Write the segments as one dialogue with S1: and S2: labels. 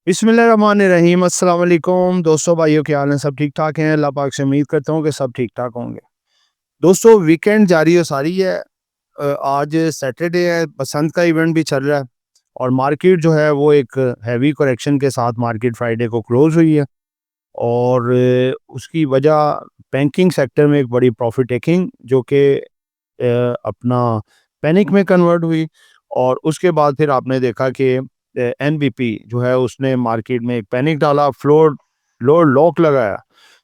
S1: बिस्मिल्लाहिर्रहमानिर्रहीम। अस्सलाम वालेकुम दोस्तों, भाइयों, क्या हाल है? सब ठीक ठाक हैं? अल्लाह पाक से उम्मीद करता हूँ कि सब ठीक ठाक होंगे। दोस्तों, वीकेंड जारी हो सारी है। आज सैटरडे है, बसंत का इवेंट भी चल रहा है और मार्केट जो है वो एक हैवी करेक्शन के साथ मार्केट फ्राइडे को क्लोज हुई है। और उसकी वजह बैंकिंग सेक्टर में एक बड़ी प्रॉफिट टेकिंग जो कि अपना पैनिक में कन्वर्ट हुई। और उसके बाद फिर आपने देखा कि एनबीपी जो है उसने मार्केट में एक पैनिक डाला, फ्लोर लोअर लॉक लगाया,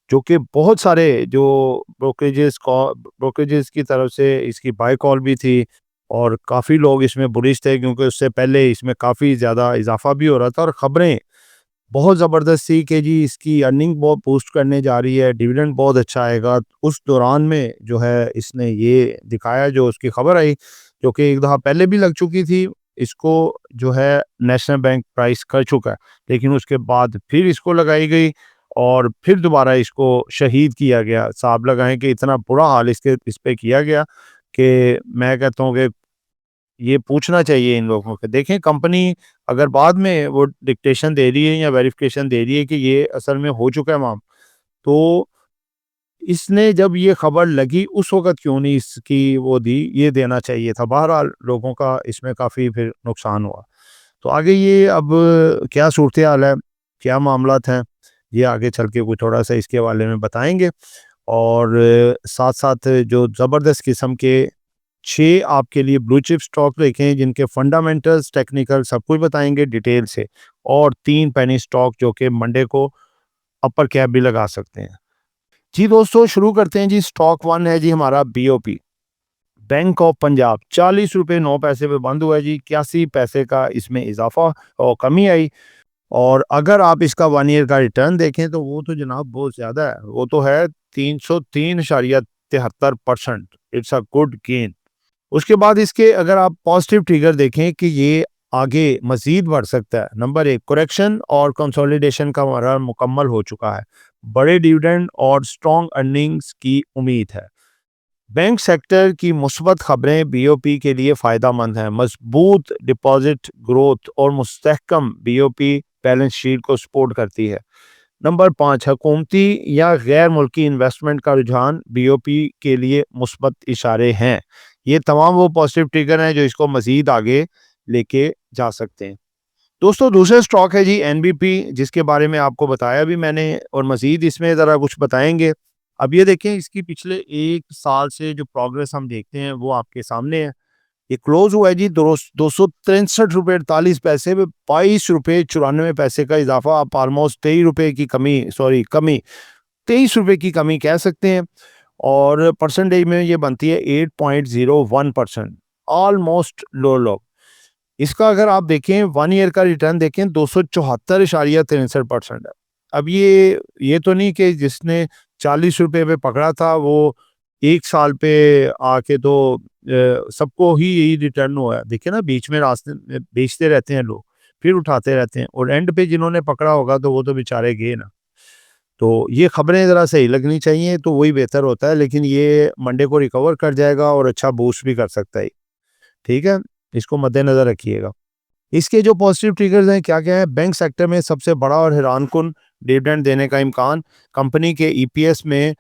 S1: जो कि बहुत सारे जो ब्रोकरेजेस की तरफ से इसकी बाय कॉल भी थी। और काफ़ी लोग इसमें बुलिश थे क्योंकि उससे पहले इसमें काफ़ी ज़्यादा इजाफा भी हो रहा था और ख़बरें बहुत ज़बरदस्त थी कि जी इसकी अर्निंग बहुत बूस्ट करने जा रही है, डिविडेंड बहुत अच्छा आएगा। उस दौरान में जो है इसने ये दिखाया, जो उसकी खबर आई, जो कि एक दफ़ा पहले भी लग चुकी थी, इसको जो है नेशनल बैंक प्राइस कर चुका है। लेकिन उसके बाद फिर इसको लगाई गई और फिर दोबारा इसको शहीद किया गया। हिसाब लगाएँ कि इतना बुरा हाल इस पे किया गया कि मैं कहता हूँ कि ये पूछना चाहिए इन लोगों को। देखें, कंपनी अगर बाद में वो डिक्टेशन दे रही है या वेरिफिकेशन दे रही है कि ये असल में हो चुका है माम, तो इसने जब ये खबर लगी उस वक़्त क्यों नहीं इसकी वो दी, ये देना चाहिए था। बहरहाल लोगों का इसमें काफ़ी फिर नुकसान हुआ। तो आगे ये अब क्या सूरत-ए-हाल है, क्या मामलात हैं, ये आगे चल के कोई थोड़ा-सा इसके बारे में बताएँगे। और साथ-साथ जो ज़बरदस्त किस्म के 6 आपके लिए ब्लू चिप स्टॉक देखें जिनके फंडामेंटल्स, टेक्निकल सब कुछ बताएँगे डिटेल से। और 3 पेनी स्टॉक जो कि मंडे को अपर कैप भी लगा सकते हैं। जी दोस्तों, शुरू करते हैं जी। स्टॉक 1 है जी हमारा बीओपी, बैंक ऑफ पंजाब। ₹40.09 पे बंद हुआ है जी। 81 पैसे का इसमें इज़ाफ़ा और कमी आई। और अगर आप इसका 1 ईयर का रिटर्न देखें तो वो तो जनाब बहुत ज़्यादा है। वो तो है 303.73%। It's a good gain. उसके बाद इसके अगर आप पॉजिटिव ट्रिगर देखें कि ये आगे मज़ीद बढ़ सकता है। नंबर 1, करेक्शन और कंसोलिडेशन का मरहला मुकम्मल हो चुका है। बड़े डिविडेंड और स्ट्रॉन्ग अर्निंग्स की उम्मीद है। बैंक सेक्टर की मुस्बत खबरें बीओपी के लिए फ़ायदेमंद हैं। मजबूत डिपॉजिट ग्रोथ और मुस्तहकम बीओपी बैलेंस शीट को सपोर्ट करती है। नंबर 5, हुकूमती या गैर मुल्की इन्वेस्टमेंट का रुझान बीओपी के लिए मुस्बत इशारे हैं। ये तमाम वो पॉजिटिव ट्रिगर हैं जो इसको मज़ीद आगे लेके जा सकते हैं। दोस्तों, दूसरा स्टॉक है जी एनबीपी, जिसके बारे में आपको बताया भी मैंने और मज़ीद इसमें ज़रा कुछ बताएँगे। अब ये देखें, इसकी पिछले 1 साल से जो प्रोग्रेस हम देखते हैं वो आपके सामने है। ये क्लोज़ हुआ है जी ₹263.48 पे, ₹22.94 का इज़ाफ़ा। आप ऑलमोस्ट ₹23 की कमी, ₹23 की कमी कह सकते हैं। और परसेंटेज में ये बनती है 8.01%, ऑलमोस्ट लो लो। इसका अगर आप देखें 1 ईयर का रिटर्न देखें 274.63% है। अब ये तो नहीं कि जिसने ₹40 पे पकड़ा था वो 1 साल पे आके तो सबको ही यही रिटर्न हुआ है। देखिए ना, बीच में रास्ते में बेचते रहते हैं लोग, फिर उठाते रहते हैं और एंड पे जिन्होंने पकड़ा होगा तो वो तो बेचारे गए ना। तो ये खबरें ज़रा सही लगनी चाहिए तो वही बेहतर होता है, लेकिन ये मंडे को रिकवर कर जाएगा और अच्छा बूस्ट भी कर सकता है। ठीक है? इसको मद्देनज़र रखिएगा। इसके जो पॉजिटिव ट्रिगर्स हैं क्या-क्या है? बैंक सेक्टर में सबसे बड़ा और हैरानकुन डिविडेंड देने का इम्कान, कंपनी के ईपीएस में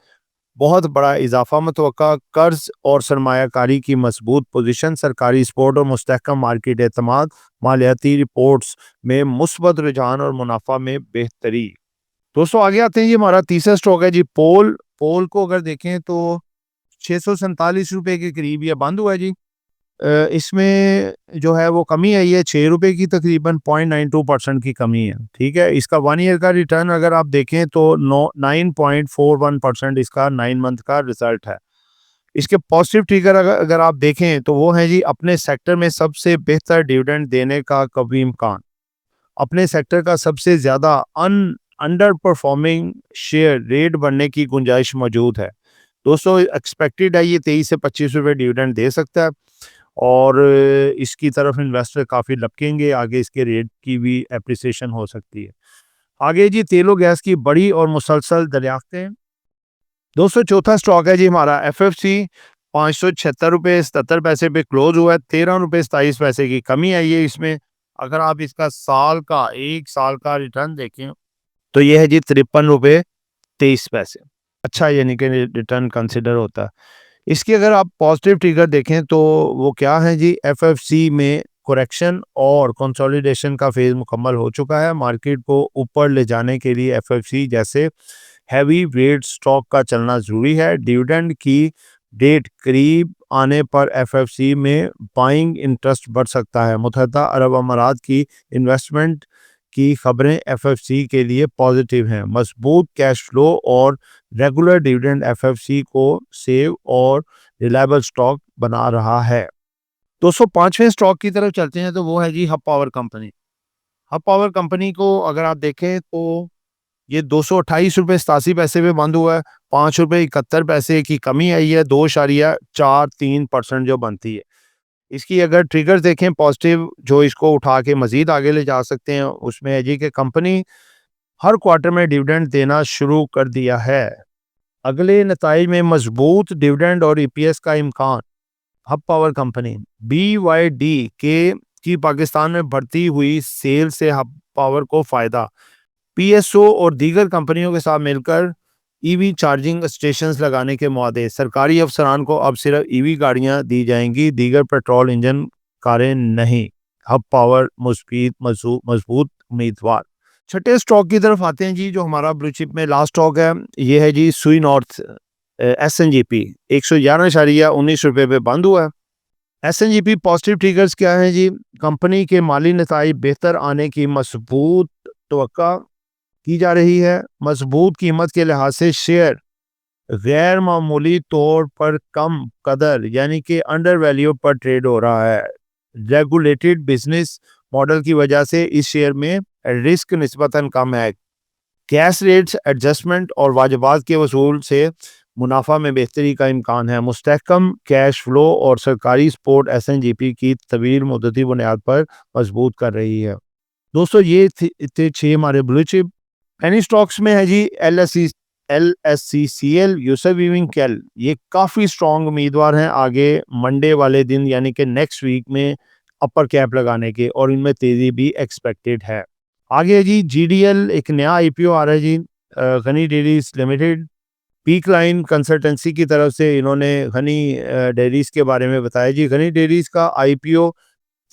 S1: बहुत बड़ा इज़ाफ़ा मुतवक्का, कर्ज़ और सरमायाकारी की मज़बूत पोज़ीशन, सरकारी सपोर्ट और मुस्तहकम मार्केट एतमाद, मालियाती रिपोर्ट्स में मुस्बत रुझान और मुनाफ़ा में बेहतरी। दोस्तों, आगे आते हैं, ये हमारा तीसरा स्टॉक है जी पोल। पोल को अगर देखें तो ₹647 के करीब ये बंद हुआ है जी। इसमें जो है वो कमी आई है ₹6 की, तकरीबन 0.92% की कमी है। ठीक है? इसका 1 ईयर का रिटर्न अगर आप देखें तो 9.41% इसका 9 मंथ का रिजल्ट है। इसके पॉजिटिव ट्रिगर अगर अगर आप देखें तो वो है जी अपने सेक्टर में सबसे बेहतर डिविडेंड देने का कभी इम्कान। अपने सेक्टर का सबसे ज़्यादा अंडर परफॉर्मिंग शेयर रेट बढ़ने की गुंजाइश मौजूद है। दोस्तों, एक्सपेक्टेड है ये ₹23 से ₹25 डिविडेंड दे सकता है। और इसकी तरफ इन्वेस्टर काफ़ी लपकेंगे, आगे इसके रेट की भी एप्रिसिएशन हो सकती है। आगे जी तेल और गैस की बड़ी और मुसलसल दरियाफ्तें। दोस्तों, चौथा स्टॉक है जी हमारा एफएफसी, ₹576.77 पे क्लोज हुआ है। ₹13.27 की कमी आई है इसमें। अगर आप इसका साल का 1 साल का रिटर्न देखें तो ये है जी 53 रुपए 23 पैसे। अच्छा यानी कि रिटर्न कंसिडर होता है। इसकी अगर आप पॉजिटिव ट्रिगर देखें तो वो क्या है जी, एफएफसी में करेक्शन और कंसोलिडेशन का फेज मुकम्मल हो चुका है। मार्केट को ऊपर ले जाने के लिए एफएफसी जैसे हैवी वेट स्टॉक का चलना ज़रूरी है। डिविडेंड की डेट करीब आने पर एफएफसी में बाइंग इंटरेस्ट बढ़ सकता है। मुत्तहदा अरब अमारात की इन्वेस्टमेंट की खबरें एफएफसी के लिए पॉजिटिव हैं। मजबूत कैश फ्लो और रेगुलर डिविडेंड एफएफसी को सेव और रिलायबल स्टॉक बना रहा है। दोस्तों 5वें स्टॉक की तरफ चलते हैं तो वो है जी Hub Power Company. Hub Power Company को अगर आप देखें तो ये 228 रुपये 87 पैसे पे बंद हुआ है। 5 रुपये 71 पैसे की कमी आई है, 2.43% जो बनती है। इसकी अगर ट्रिगर्स देखें पॉजिटिव जो इसको उठा के मजीद आगे ले जा सकते हैं, उसमें है जी कि कंपनी हर क्वार्टर में डिविडेंड देना शुरू कर दिया है। अगले नताइज में मजबूत डिविडेंड और ईपीएस का इम्कान। हब पावर कंपनी BYD के की पाकिस्तान में बढ़ती हुई सेल से हब पावर को फायदा। पीएसओ और दीगर कंपनियों के साथ मिलकर ईवी चार्जिंग स्टेशंस लगाने के मुआदे। सरकारी अफसरान को अब सिर्फ ईवी गाड़ियां दी जाएंगी, दीगर पेट्रोल इंजन कारें नहीं। हब पावर मजबूत उम्मीदवार। छठे स्टॉक की तरफ आते हैं जी, जो हमारा ब्लू चिप में लास्ट स्टॉक है, ये है जी सुई नॉर्थ SNGP 111.19 रुपये पे बंद हुआ है। SNGP पॉजिटिव ट्रिगर्स क्या है जी, कंपनी के माली नताइज बेहतर आने की मजबूत तवक्का की जा रही है। मजबूत कीमत के लिहाज से शेयर गैर मामूली तौर पर कम कदर यानी कि अंडर वैल्यू पर ट्रेड हो रहा है। रेगुलेटेड बिजनेस मॉडल की वजह से इस शेयर में रिस्क निस्बतन कम है। कैश रेट्स एडजस्टमेंट और वाजबात के वसूल से मुनाफा में बेहतरी का इम्कान है। मुस्तहकम कैश फ्लो और सरकारी सपोर्ट SNGP की तवील मुद्दती बुनियाद पर मजबूत कर रही है। दोस्तों ये थे 6 हमारे ब्लू चिप। पेनी स्टॉक्स में है जी LSCCL, यूसफ वीविंग कैल, ये काफ़ी स्ट्रॉन्ग उम्मीदवार हैं आगे मंडे वाले दिन यानी कि नेक्स्ट वीक में अपर कैप लगाने के, और इनमें तेज़ी भी एक्सपेक्टेड है। आगे जी GDL एक नया IPO आ रहा है जी, Gani Dairies Limited. Peak Line Consultancy की तरफ से इन्होंने गनी डेयरीज के बारे में बताया जी। गनी डेयरीज का IPO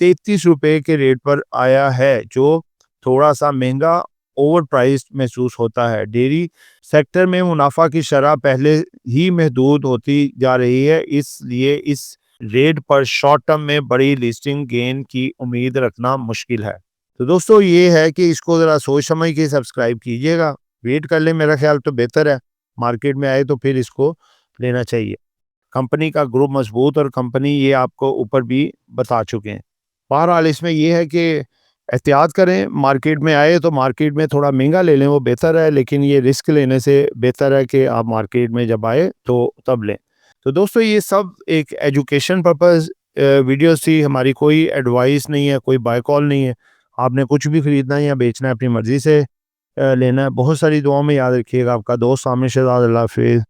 S1: 33 रुपये के रेट पर आया है, जो थोड़ा सा महंगा ओवर प्राइस महसूस होता है। डेयरी सेक्टर में मुनाफा की शरह पहले ही महदूद होती जा रही है, इसलिए इस रेट पर शॉर्ट टर्म में बड़ी लिस्टिंग गेन की उम्मीद रखना मुश्किल है। तो दोस्तों ये है कि इसको ज़रा सोच समझ के सब्सक्राइब कीजिएगा, वेट कर लें, मेरा ख्याल तो बेहतर है। मार्केट में आए तो फिर इसको लेना चाहिए। कंपनी का ग्रुप मजबूत और कंपनी ये आपको ऊपर भी बता चुके हैं। बहरहाल इसमें यह है कि एहतियात करें, मार्केट में आए तो मार्केट में थोड़ा महंगा ले लें वो बेहतर है, लेकिन ये रिस्क लेने से बेहतर है कि आप मार्केट में जब आए तो तब लें। तो दोस्तों ये सब एक एजुकेशन पर्पज़ वीडियोस थी, हमारी कोई एडवाइस नहीं है, कोई बाय कॉल नहीं है। आपने कुछ भी खरीदना है या बेचना है अपनी मर्ज़ी से लेना है। बहुत सारी दुआओं में याद रखिएगा। आपका दोस्त आमिर शहजाद। अल्लाह हाफ़िज़।